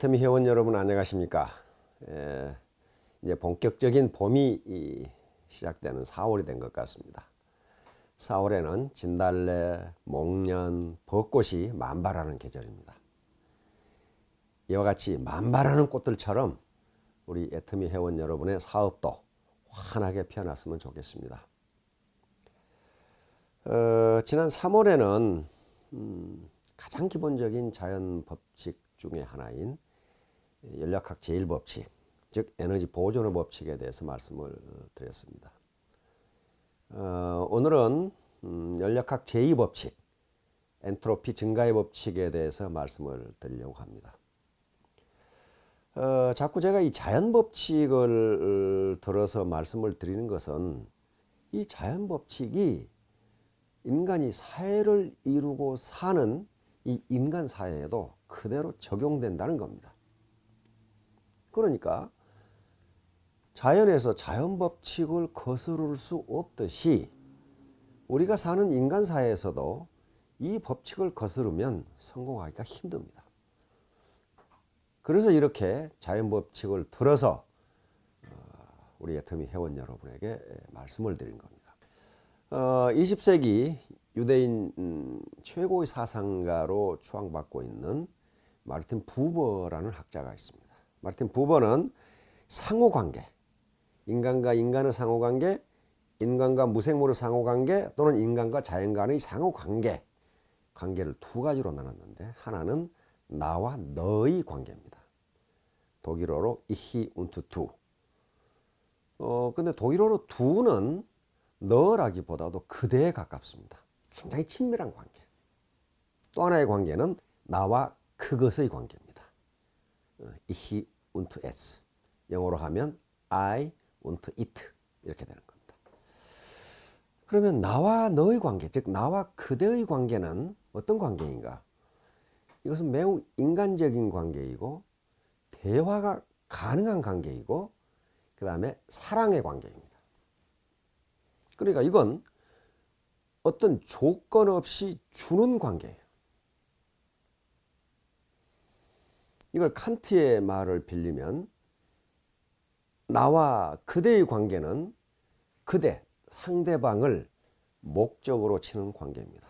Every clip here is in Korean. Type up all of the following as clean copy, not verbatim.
애터미 회원 여러분 안녕하십니까? 이제 본격적인 봄이 시작되는 4월이 된 것 같습니다. 4월에는 진달래, 목련, 벚꽃이 만발하는 계절입니다. 이와 같이 만발하는 꽃들처럼 우리 애터미 회원 여러분의 사업도 환하게 피어났으면 좋겠습니다. 지난 3월에는 가장 기본적인 자연 법칙 중에 하나인 연력학 제1법칙, 즉 에너지 보존의 법칙에 대해서 말씀을 드렸습니다. 오늘은 연력학 제2법칙, 엔트로피 증가의 법칙에 대해서 말씀을 드리려고 합니다. 자꾸 제가 이 자연 법칙을 들어서 말씀을 드리는 것은 이 자연 법칙이 인간이 사회를 이루고 사는 이 인간 사회에도 그대로 적용된다는 겁니다. 그러니까 자연에서 자연 법칙을 거스를 수 없듯이 우리가 사는 인간 사회에서도 이 법칙을 거스르면 성공하기가 힘듭니다. 그래서 이렇게 자연 법칙을 들어서 우리 애터미 회원 여러분에게 말씀을 드린 겁니다. 20세기 유대인 최고의 사상가로 추앙받고 있는 마르틴 부버라는 학자가 있습니다. 마르틴 부버는 상호관계, 인간과 인간의 상호관계, 인간과 무생물의 상호관계 또는 인간과 자연 간의 상호관계, 관계를 두 가지로 나눴는데 하나는 나와 너의 관계입니다. 독일어로 ich und du. 근데 독일어로 du는 너라기보다도 그대에 가깝습니다. 굉장히 친밀한 관계. 또 하나의 관계는 나와 그것의 관계입니다. ich und es. 영어로 하면 I und it 이렇게 되는 겁니다. 그러면 나와 너의 관계, 즉 나와 그대의 관계는 어떤 관계인가? 이것은 매우 인간적인 관계이고 대화가 가능한 관계이고 그 다음에 사랑의 관계입니다. 그러니까 이건 어떤 조건 없이 주는 관계예요. 이걸 칸트의 말을 빌리면 나와 그대의 관계는 그대, 상대방을 목적으로 치는 관계입니다.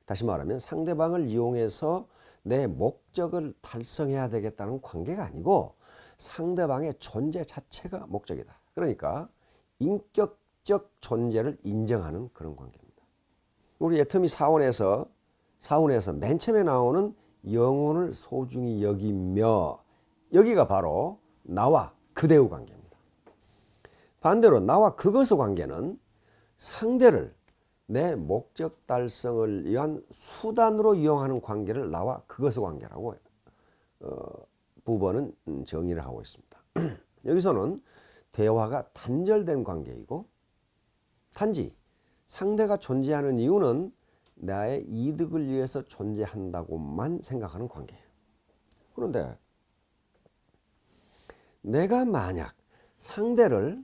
다시 말하면 상대방을 이용해서 내 목적을 달성해야 되겠다는 관계가 아니고 상대방의 존재 자체가 목적이다. 그러니까 인격적 존재를 인정하는 그런 관계입니다. 우리 애터미 사원에서 맨 처음에 나오는 영혼을 소중히 여기며 여기가 바로 나와 그대의 관계입니다. 반대로 나와 그것의 관계는 상대를 내 목적 달성을 위한 수단으로 이용하는 관계를 나와 그것의 관계라고 부버는 정의를 하고 있습니다. 여기서는 대화가 단절된 관계이고 단지 상대가 존재하는 이유는 나의 이득을 위해서 존재한다고만 생각하는 관계예요. 그런데 내가 만약 상대를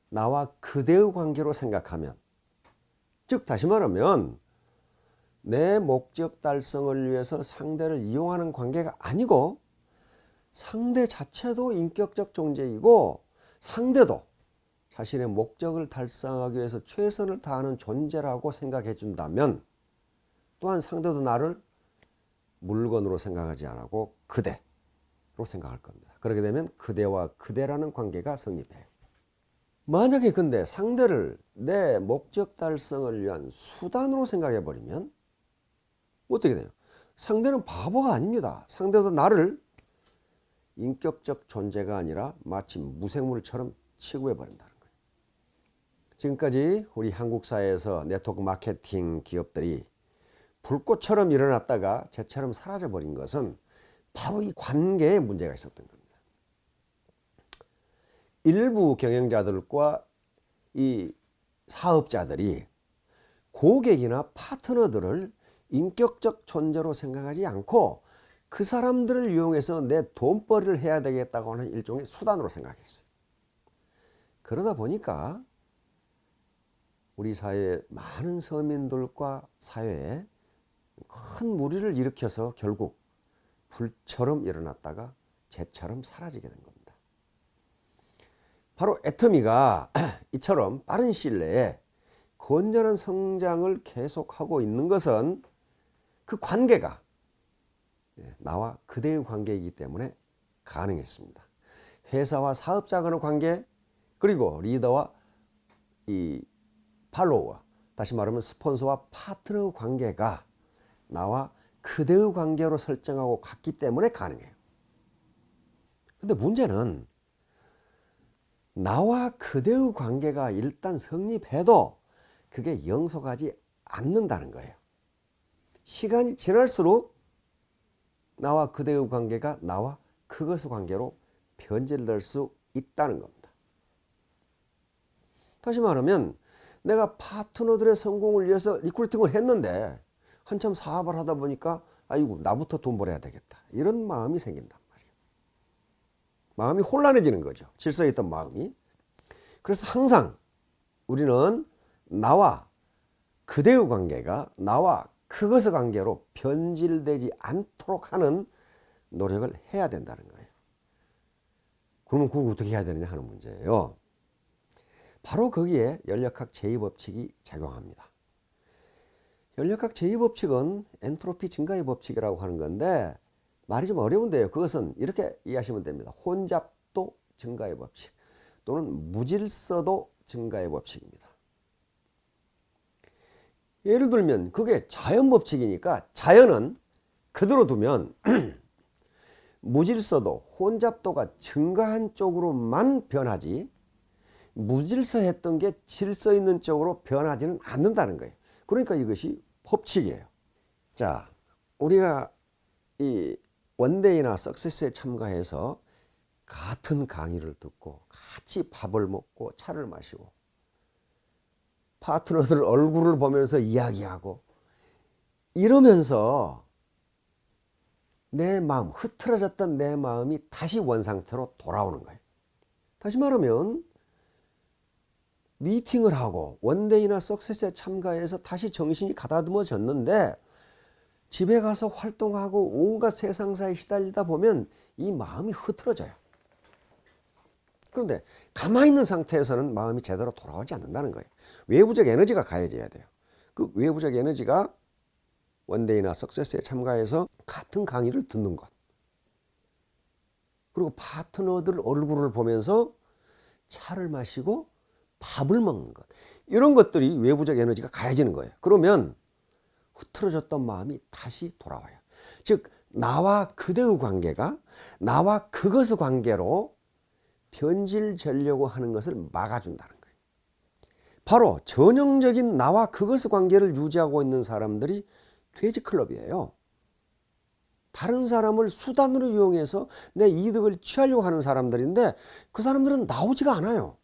나와 그대의 관계로 생각하면, 즉 다시 말하면 내 목적 달성을 위해서 상대를 이용하는 관계가 아니고 상대 자체도 인격적 존재이고 상대도 자신의 목적을 달성하기 위해서 최선을 다하는 존재라고 생각해 준다면 또한 상대도 나를 물건으로 생각하지 않고 그대로 생각할 겁니다. 그렇게 되면 그대와 그대라는 관계가 성립해요. 만약에 근데 상대를 내 목적 달성을 위한 수단으로 생각해 버리면 어떻게 돼요? 상대는 바보가 아닙니다. 상대도 나를 인격적 존재가 아니라 마치 무생물처럼 취급해 버린다는 거예요. 지금까지 우리 한국 사회에서 네트워크 마케팅 기업들이 불꽃처럼 일어났다가 재처럼 사라져 버린 것은 바로 이 관계에 문제가 있었던 겁니다. 일부 경영자들과 이 사업자들이 고객이나 파트너들을 인격적 존재로 생각하지 않고 그 사람들을 이용해서 내 돈벌이를 해야 되겠다고 하는 일종의 수단으로 생각했어요. 그러다 보니까 우리 사회의 많은 서민들과 사회에 큰 무리를 일으켜서 결국 불처럼 일어났다가 재처럼 사라지게 된 겁니다. 바로 애터미가 이처럼 빠른 시일 내에 건전한 성장을 계속하고 있는 것은 그 관계가 나와 그대의 관계이기 때문에 가능했습니다. 회사와 사업자 간의 관계, 그리고 리더와 이 팔로워, 다시 말하면 스폰서와 파트너의 관계가 나와 그대의 관계로 설정하고 갔기 때문에 가능해요. 근데 문제는 나와 그대의 관계가 일단 성립해도 그게 영속하지 않는다는 거예요. 시간이 지날수록 나와 그대의 관계가 나와 그것의 관계로 변질될 수 있다는 겁니다. 다시 말하면 내가 파트너들의 성공을 위해서 리크루팅을 했는데 한참 사업을 하다 보니까 아이고 나부터 돈 벌어야 되겠다 이런 마음이 생긴단 말이에요. 마음이 혼란해지는 거죠. 질서에 있던 마음이. 그래서 항상 우리는 나와 그대의 관계가 나와 그것의 관계로 변질되지 않도록 하는 노력을 해야 된다는 거예요. 그러면 그걸 어떻게 해야 되느냐 하는 문제예요. 바로 거기에 연력학 제2법칙이 작용합니다. 연력학 제2법칙은 엔트로피 증가의 법칙이라고 하는 건데 말이 좀 어려운데요. 그것은 이렇게 이해하시면 됩니다. 혼잡도 증가의 법칙 또는 무질서도 증가의 법칙입니다. 예를 들면 그게 자연법칙이니까 자연은 그대로 두면 무질서도, 혼잡도가 증가한 쪽으로만 변하지 무질서했던 게 질서 있는 쪽으로 변하지는 않는다는 거예요. 그러니까 이것이 법칙이에요. 자, 우리가 이 원데이나 석세스에 참가해서 같은 강의를 듣고 같이 밥을 먹고 차를 마시고 파트너들 얼굴을 보면서 이야기하고 이러면서 내 마음, 흐트러졌던 내 마음이 다시 원상태로 돌아오는 거예요. 다시 말하면 미팅을 하고 원데이나 석세스에 참가해서 다시 정신이 가다듬어졌는데 집에 가서 활동하고 온갖 세상사에 시달리다 보면 이 마음이 흐트러져요. 그런데 가만히 있는 상태에서는 마음이 제대로 돌아오지 않는다는 거예요. 외부적 에너지가 가해져야 돼요. 그 외부적 에너지가 원데이나 석세스에 참가해서 같은 강의를 듣는 것, 그리고 파트너들 얼굴을 보면서 차를 마시고 밥을 먹는 것, 이런 것들이 외부적 에너지가 가해지는 거예요. 그러면 흐트러졌던 마음이 다시 돌아와요. 즉 나와 그대의 관계가 나와 그것의 관계로 변질되려고 하는 것을 막아준다는 거예요. 바로 전형적인 나와 그것의 관계를 유지하고 있는 사람들이 돼지클럽이에요. 다른 사람을 수단으로 이용해서 내 이득을 취하려고 하는 사람들인데 그 사람들은 나오지가 않아요.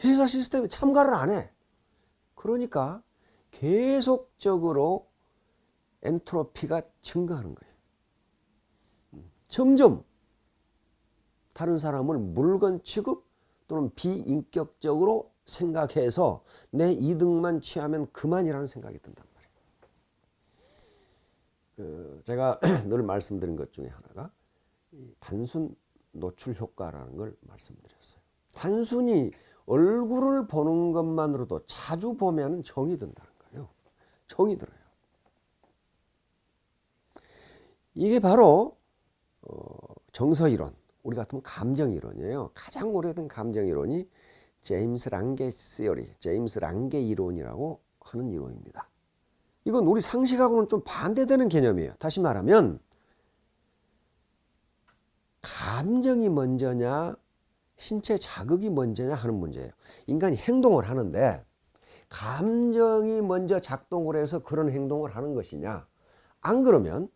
회사 시스템에 참가를 안 해. 그러니까 계속적으로 엔트로피가 증가하는 거예요. 점점 다른 사람을 물건 취급 또는 비인격적으로 생각해서 내 이득만 취하면 그만이라는 생각이 든단 말이에요. 제가 늘 말씀드린 것 중에 하나가 단순 노출 효과라는 걸 말씀드렸어요. 단순히 얼굴을 보는 것만으로도 자주 보면 정이 든다는 거예요. 정이 들어요. 이게 바로 정서이론, 우리 같으면 감정이론이에요. 가장 오래된 감정이론이 제임스 랑게 시어리, 제임스 랑게 이론이라고 하는 이론입니다. 이건 우리 상식하고는 좀 반대되는 개념이에요. 다시 말하면 감정이 먼저냐 신체 자극이 먼저냐 하는 문제예요. 인간이 행동을 하는데 감정이 먼저 작동을 해서 그런 행동을 하는 것이냐, 안 그러면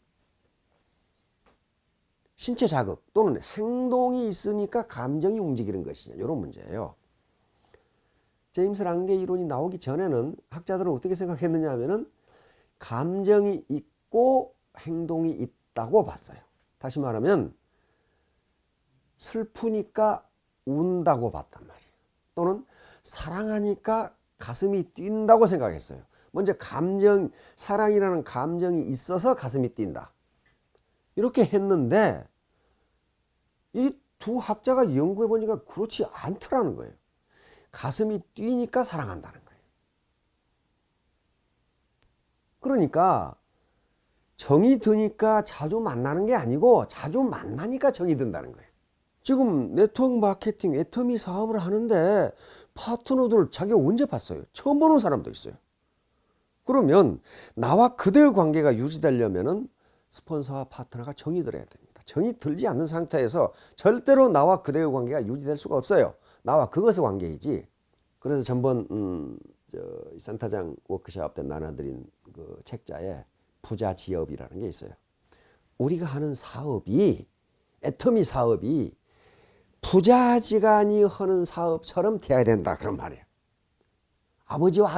신체 자극 또는 행동이 있으니까 감정이 움직이는 것이냐, 이런 문제예요. 제임스 랑게 이론이 나오기 전에는 학자들은 어떻게 생각했느냐 하면은 감정이 있고 행동이 있다고 봤어요. 다시 말하면 슬프니까 운다고 봤단 말이에요. 또는 사랑하니까 가슴이 뛴다고 생각했어요. 먼저 감정, 사랑이라는 감정이 있어서 가슴이 뛴다. 이렇게 했는데 이 두 학자가 연구해 보니까 그렇지 않더라는 거예요. 가슴이 뛰니까 사랑한다는 거예요. 그러니까 정이 드니까 자주 만나는 게 아니고 자주 만나니까 정이 든다는 거예요. 지금 네트워크 마케팅 애터미 사업을 하는데 파트너들 자기가 언제 봤어요? 처음 보는 사람도 있어요. 그러면 나와 그대의 관계가 유지되려면은 스폰서와 파트너가 정이 들어야 됩니다. 정이 들지 않는 상태에서 절대로 나와 그대의 관계가 유지될 수가 없어요. 나와 그것의 관계이지. 그래서 전번 센터장 워크숍 때 나눠드린 그 책자에 부자지업이라는 게 있어요. 우리가 하는 사업이 애터미 사업이 부자지간이 하는 사업처럼 돼야 된다 그런 말이에요. 아버지와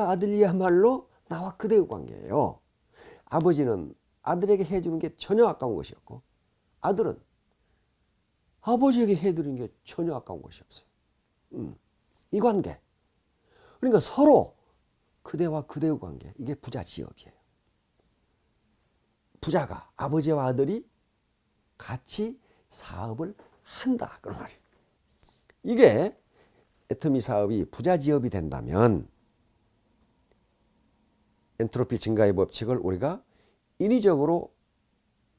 아들이야말로 나와 그대의 관계예요. 아버지는 아들에게 해주는 게 전혀 아까운 것이 없고 아들은 아버지에게 해드리는 게 전혀 아까운 것이 없어요. 이 관계. 그러니까 서로 그대와 그대의 관계. 이게 부자지업이에요. 부자가 아버지와 아들이 같이 사업을 한다 그런 말이에요. 이게 애터미 사업이 부자지업이 된다면 엔트로피 증가의 법칙을 우리가 인위적으로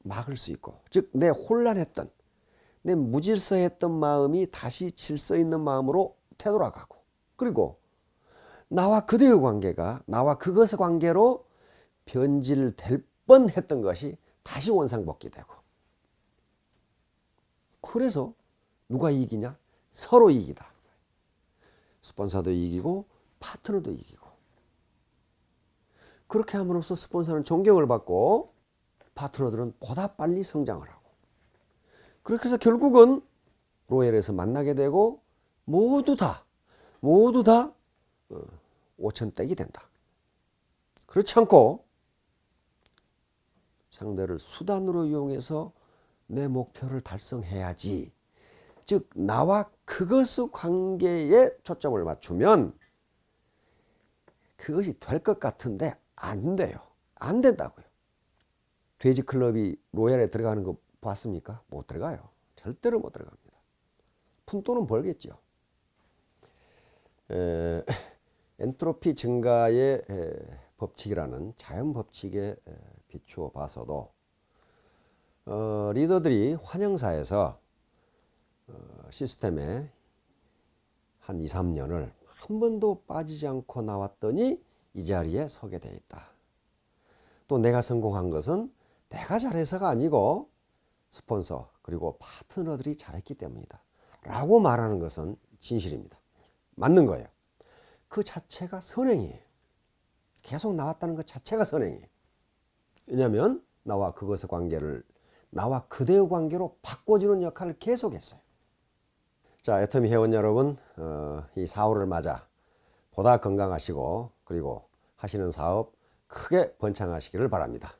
막을 수 있고, 즉 내 혼란했던 내 무질서했던 마음이 다시 질서 있는 마음으로 되돌아가고, 그리고 나와 그대의 관계가 나와 그것의 관계로 변질될 뻔했던 것이 다시 원상복귀되고, 그래서 누가 이기냐? 서로 이기다. 스폰서도 이기고 파트너도 이기고. 그렇게 함으로써 스폰서는 존경을 받고 파트너들은 보다 빨리 성장을 하고, 그렇게 해서 결국은 로열에서 만나게 되고 모두 다 5천댁이 된다. 그렇지 않고 상대를 수단으로 이용해서 내 목표를 달성해야지. 즉 나와 그것의 관계에 초점을 맞추면 그것이 될 것 같은데 안 돼요. 안 된다고요. 돼지 클럽이 로얄에 들어가는 거 봤습니까? 못 들어가요. 절대로 못 들어갑니다. 푼돈은 벌겠죠. 엔트로피 증가의 법칙이라는 자연 법칙에 비추어 봐서도 리더들이 환영사에서 시스템에 한 2, 3년을 한 번도 빠지지 않고 나왔더니 이 자리에 서게 돼 있다. 또 내가 성공한 것은 내가 잘해서가 아니고 스폰서 그리고 파트너들이 잘했기 때문이다 라고 말하는 것은 진실입니다. 맞는 거예요. 그 자체가 선행이에요. 계속 나왔다는 것 자체가 선행이에요. 왜냐하면 나와 그것의 관계를 나와 그대의 관계로 바꿔주는 역할을 계속했어요. 자, 애터미 회원 여러분, 이 4월을 맞아 보다 건강하시고 그리고 하시는 사업 크게 번창하시기를 바랍니다.